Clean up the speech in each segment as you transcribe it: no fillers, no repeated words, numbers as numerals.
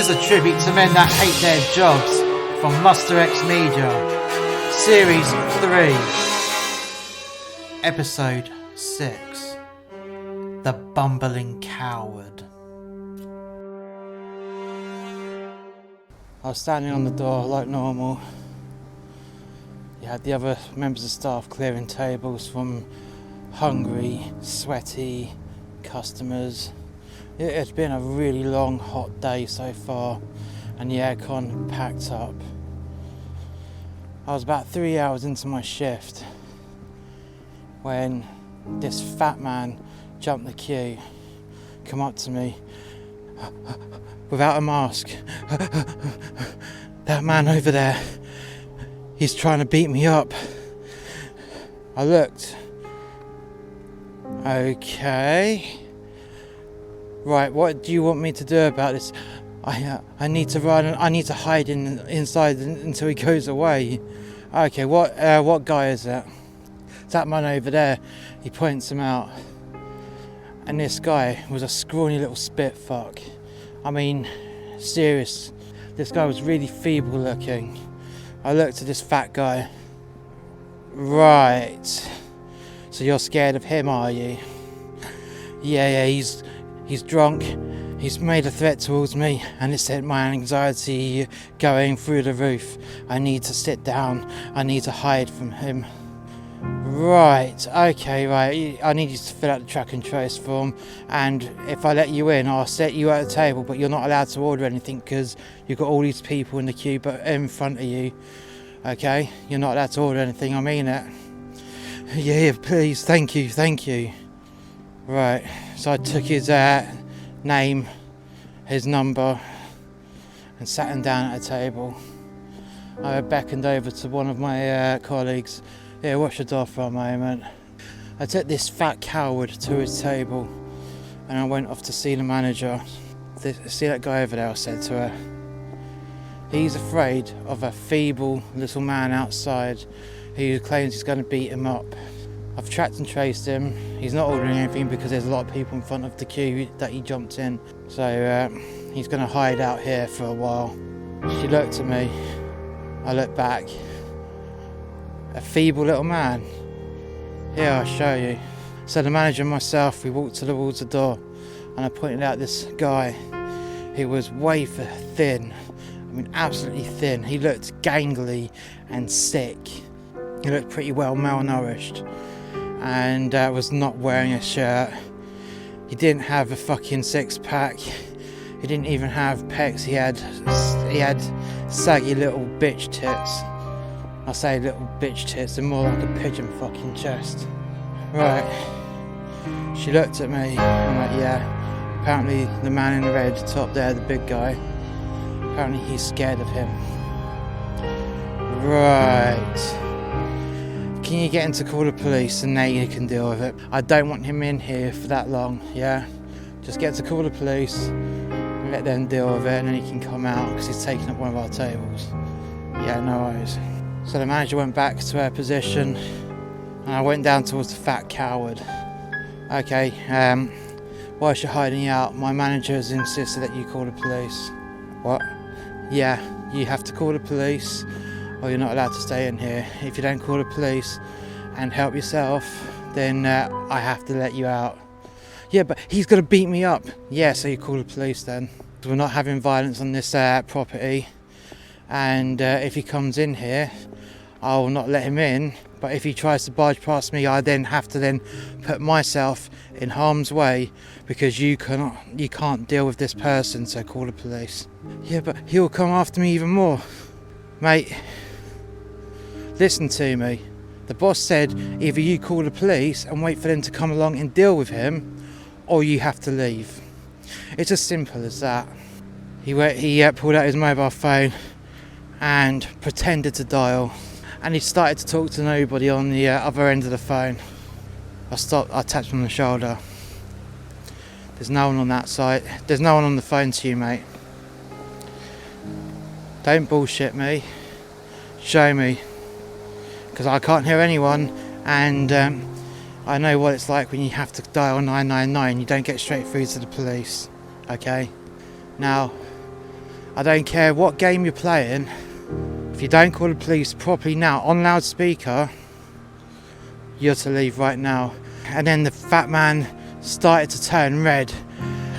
is a tribute to men that hate their jobs from musterxmedia, Series 3, Episode 6, The Bumbling Coward. I was standing on the door like normal. You had the other members of staff clearing tables from hungry, sweaty customers. It's been a really long, hot day so far, and the aircon packed up. I was about 3 hours into my shift when this fat man jumped the queue, come up to me without a mask. That man over there, he's trying to beat me up. I looked. Okay. Right, what do you want me to do about this? I need to run. I need to hide inside until he goes away. Okay, what guy is that? It's that man over there. He points him out. And this guy was a scrawny little spit fuck. I mean, serious. This guy was really feeble looking. I looked at this fat guy. Right. So you're scared of him, are you? Yeah, he's drunk. He's made a threat towards me and it sent my anxiety going through the roof. I need to sit down. I need to hide from him. Right, okay, right. I need you to fill out the track and trace form, and if I let you in, I'll set you at a table, but you're not allowed to order anything because you've got all these people in the queue but in front of you. Okay? You're not allowed to order anything, I mean it. Yeah, please, thank you. Right, so I took his name, his number, and sat him down at a table. I beckoned over to one of my colleagues. Yeah, watch the door for a moment. I took this fat coward to his table and I went off to see the manager. See that guy over there, I said to her. He's afraid of a feeble little man outside who claims he's going to beat him up. I've tracked and traced him. He's not ordering anything because there's a lot of people in front of the queue that he jumped in. So he's going to hide out here for a while. She looked at me. I looked back. A feeble little man. Here, I'll show you. So the manager and myself, we walked towards the door and I pointed out this guy. He was wafer thin. I mean, absolutely thin. He looked gangly and sick. He looked pretty well malnourished and was not wearing a shirt. He didn't have a fucking six-pack. He didn't even have pecs. He had saggy little bitch tits. I say little bitch tits, they're more like a pigeon fucking chest. Right. She looked at me. I'm like, yeah. Apparently the man in the red top there, the big guy, apparently he's scared of him. Right. Can you get him to call the police and they can deal with it? I don't want him in here for that long, yeah? Just get to call the police and let them deal with it and then he can come out because he's taking up one of our tables. Yeah, no worries. So the manager went back to her position and I went down towards the fat coward. Okay, whilst you're hiding out, my manager has insisted that you call the police. What? Yeah, you have to call the police or you're not allowed to stay in here. If you don't call the police and help yourself, then I have to let you out. Yeah, but he's going to beat me up. Yeah, so you call the police then. We're not having violence on this property. And if he comes in here, I will not let him in, but if he tries to barge past me, I then have to put myself in harm's way because you can't deal with this person, so call the police. Yeah, but he'll come after me even more. Mate, listen to me. The boss said either you call the police and wait for them to come along and deal with him, or you have to leave. It's as simple as that. He pulled out his mobile phone and pretended to dial. And he started to talk to nobody on the other end of the phone. I tapped him on the shoulder. There's no one on that side. There's no one on the phone to you, mate. Don't bullshit me. Show me. Because I can't hear anyone and I know what it's like when you have to dial 999. You don't get straight through to the police. Okay? Now, I don't care what game you're playing. If you don't call the police properly now on loudspeaker, you're to leave right now. And then the fat man started to turn red.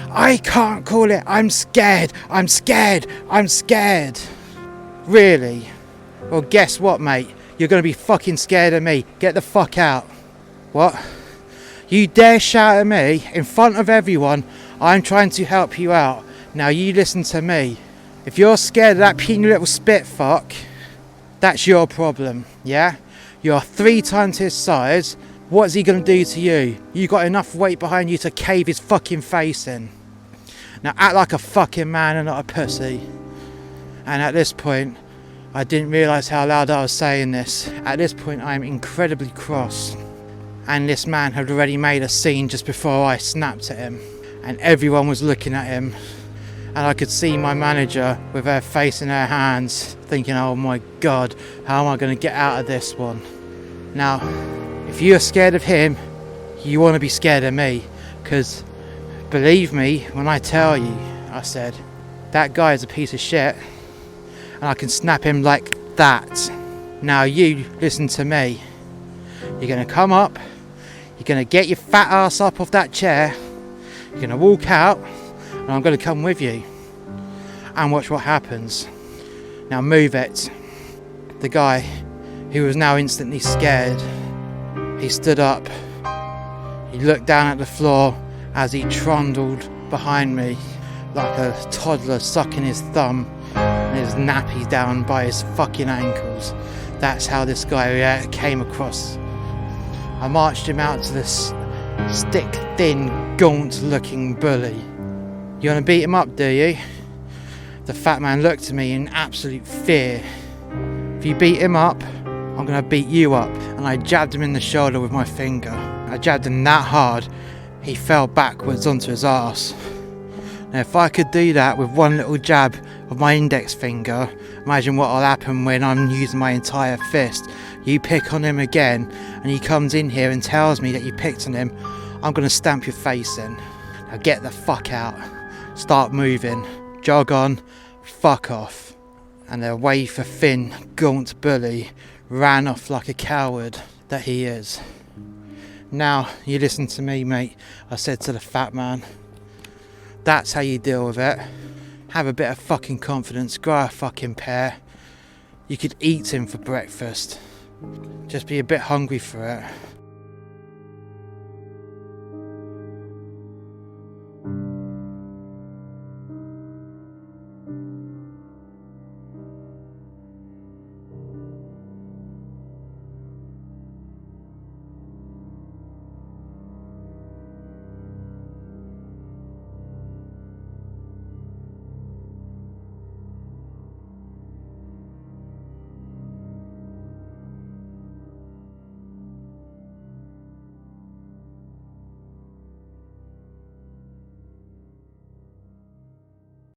I can't call it. I'm scared. I'm scared. I'm scared. Really? Well, guess what, mate? You're going to be fucking scared of me. Get the fuck out. What? You dare shout at me in front of everyone? I'm trying to help you out. Now you listen to me. If you're scared of that puny little spit fuck, that's your problem, yeah? You're 3 times his size. What's he going to do to you? You got enough weight behind you to cave his fucking face in. Now act like a fucking man and not a pussy. And at this point, I didn't realise how loud I was saying this. At this point, I'm incredibly cross. And this man had already made a scene just before I snapped at him. And everyone was looking at him. And I could see my manager with her face in her hands, thinking, oh my God, how am I going to get out of this one? Now, if you're scared of him, you want to be scared of me. Because, believe me, when I tell you, I said, that guy is a piece of shit. And I can snap him like that. Now you, listen to me. You're going to come up, you're going to get your fat ass up off that chair, you're going to walk out, and I'm going to come with you. And watch what happens. Now move it. The guy, who was now instantly scared, he stood up. He looked down at the floor as he trundled behind me like a toddler sucking his thumb and his nappy down by his fucking ankles. That's how this guy came across. I marched him out to this stick-thin, gaunt-looking bully. You want to beat him up, do you? The fat man looked at me in absolute fear. If you beat him up, I'm going to beat you up. And I jabbed him in the shoulder with my finger. I jabbed him that hard, he fell backwards onto his arse. Now if I could do that with one little jab of my index finger, imagine what will happen when I'm using my entire fist. You pick on him again, and he comes in here and tells me that you picked on him, I'm going to stamp your face in. Now get the fuck out. Start moving. Jog on. Fuck off. And the wafer-thin, gaunt bully ran off like a coward that he is. Now, you listen to me, mate, I said to the fat man. That's how you deal with it. Have a bit of fucking confidence, grow a fucking pair. You could eat him for breakfast. Just be a bit hungry for it.